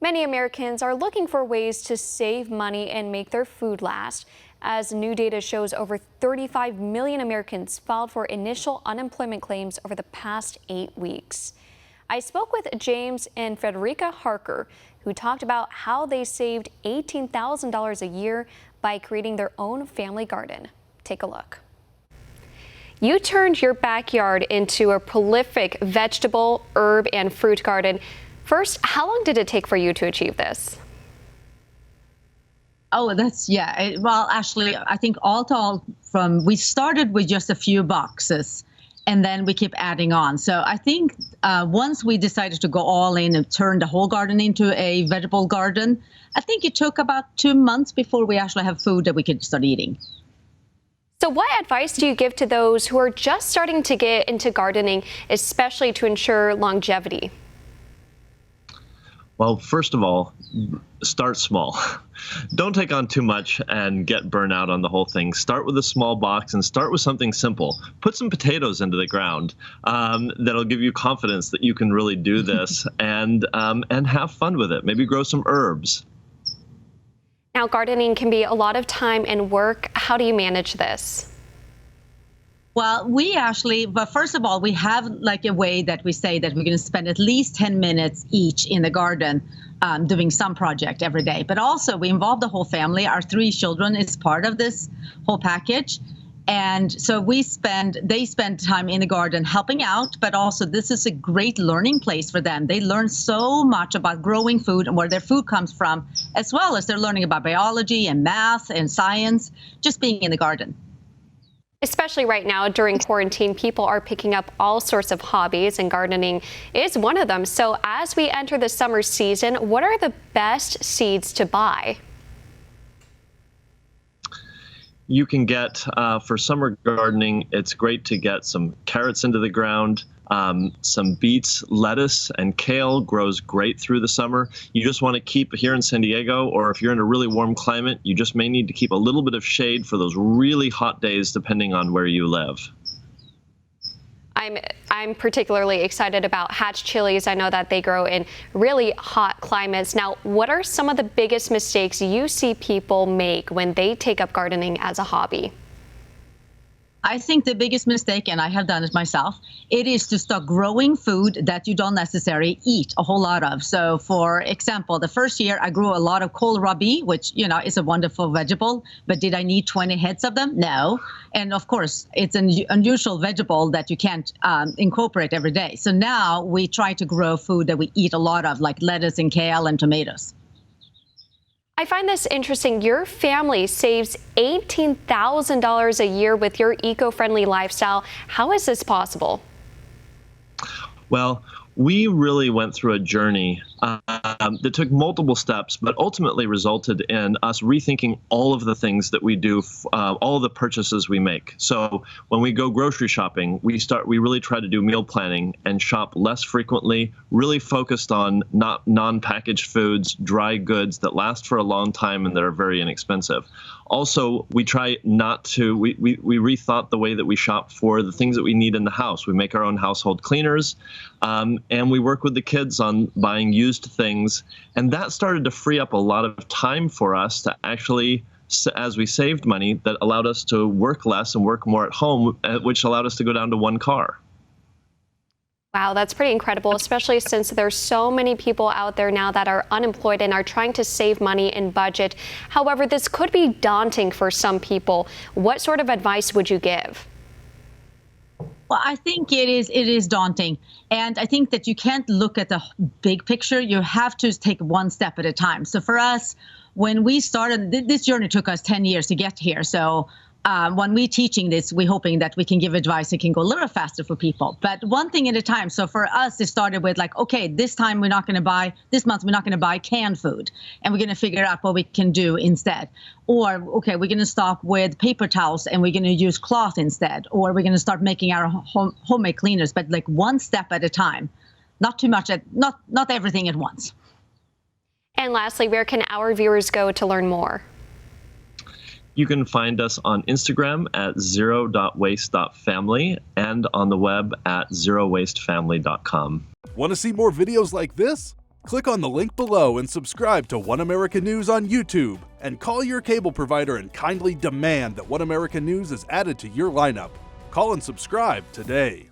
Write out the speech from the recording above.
Many Americans are looking for ways to save money and make their food last. As new data shows, over 35 million Americans filed for initial unemployment claims over the past 8 weeks. I spoke with James and Fredrika Harker, who talked about how they saved $18,000 a year by creating their own family garden. Take a look. You turned your backyard into a prolific vegetable, herb, and fruit garden. First, how long did it take for you to achieve this? Oh, well, actually, I think all to all, we started with just a few boxes and then we keep adding on. So I think once we decided to go all in and turn the whole garden into a vegetable garden, I think it took about 2 months before we actually have food that we could start eating. So what advice do you give to those who are just starting to get into gardening, especially to ensure longevity? Well, first of all, start small. Don't take on too much and get burnt out on the whole thing. Start with a small box and start with something simple. Put some potatoes into the ground. That'll give you confidence that you can really do this and have fun with it. Maybe grow some herbs. Now, gardening can be a lot of time and work. How do you manage this? Well, but first of all, we have like a way that we say that we're going to spend at least 10 minutes each in the garden doing some project every day. But also we involve the whole family. Our 3 children is part of this whole package. And so they spend time in the garden helping out, but also this is a great learning place for them. They learn so much about growing food and where their food comes from, as well as they're learning about biology and math and science, just being in the garden. Especially right now during quarantine, people are picking up all sorts of hobbies, and gardening is one of them. So as we enter the summer season, what are the best seeds to buy? You can get, for summer gardening, it's great to get some carrots into the ground. Some beets, lettuce, and kale grows great through the summer. You just want to keep here in San Diego, or if you're in a really warm climate, you just may need to keep a little bit of shade for those really hot days, depending on where you live. I'm particularly excited about hatch chilies. I know that they grow in really hot climates. Now, what are some of the biggest mistakes you see people make when they take up gardening as a hobby? I think the biggest mistake, and I have done it myself, it is to start growing food that you don't necessarily eat a whole lot of. So for example, the first year I grew a lot of kohlrabi, which, is a wonderful vegetable, but did I need 20 heads of them? No. And of course, it's an unusual vegetable that you can't incorporate every day. So now we try to grow food that we eat a lot of, like lettuce and kale and tomatoes. I find this interesting. Your family saves $18,000 a year with your eco-friendly lifestyle. How is this possible? Well, we really went through a journey that took multiple steps, but ultimately resulted in us rethinking all of the things that we do, all of the purchases we make. So when we go grocery shopping, we really try to do meal planning and shop less frequently, really focused on not non-packaged foods, dry goods that last for a long time and that are very inexpensive. Also, we try not to, we rethought the way that we shop for the things that we need in the house. We make our own household cleaners, and we work with the kids on buying used things. And that started to free up a lot of time for us to actually, as we saved money, that allowed us to work less and work more at home, which allowed us to go down to 1 car. Wow, that's pretty incredible, especially since there's so many people out there now that are unemployed and are trying to save money and budget. However, this could be daunting for some people. What sort of advice would you give? Well, I think it is daunting. And I think that you can't look at the big picture. You have to take one step at a time. So for us, when we started, this journey took us 10 years to get here. So when we're teaching this, we're hoping that we can give advice that can go a little faster for people. But one thing at a time. So for us, it started with like, okay, this month we're not going to buy canned food. And we're going to figure out what we can do instead. Or, okay, we're going to stop with paper towels and we're going to use cloth instead. Or we're going to start making our homemade cleaners, but like one step at a time. Not too much, not everything at once. And lastly, where can our viewers go to learn more? You can find us on Instagram at zero.waste.family and on the web at zerowastefamily.com. Want to see more videos like this? Click on the link below and subscribe to One American News on YouTube, and call your cable provider and kindly demand that One American News is added to your lineup. Call and subscribe today.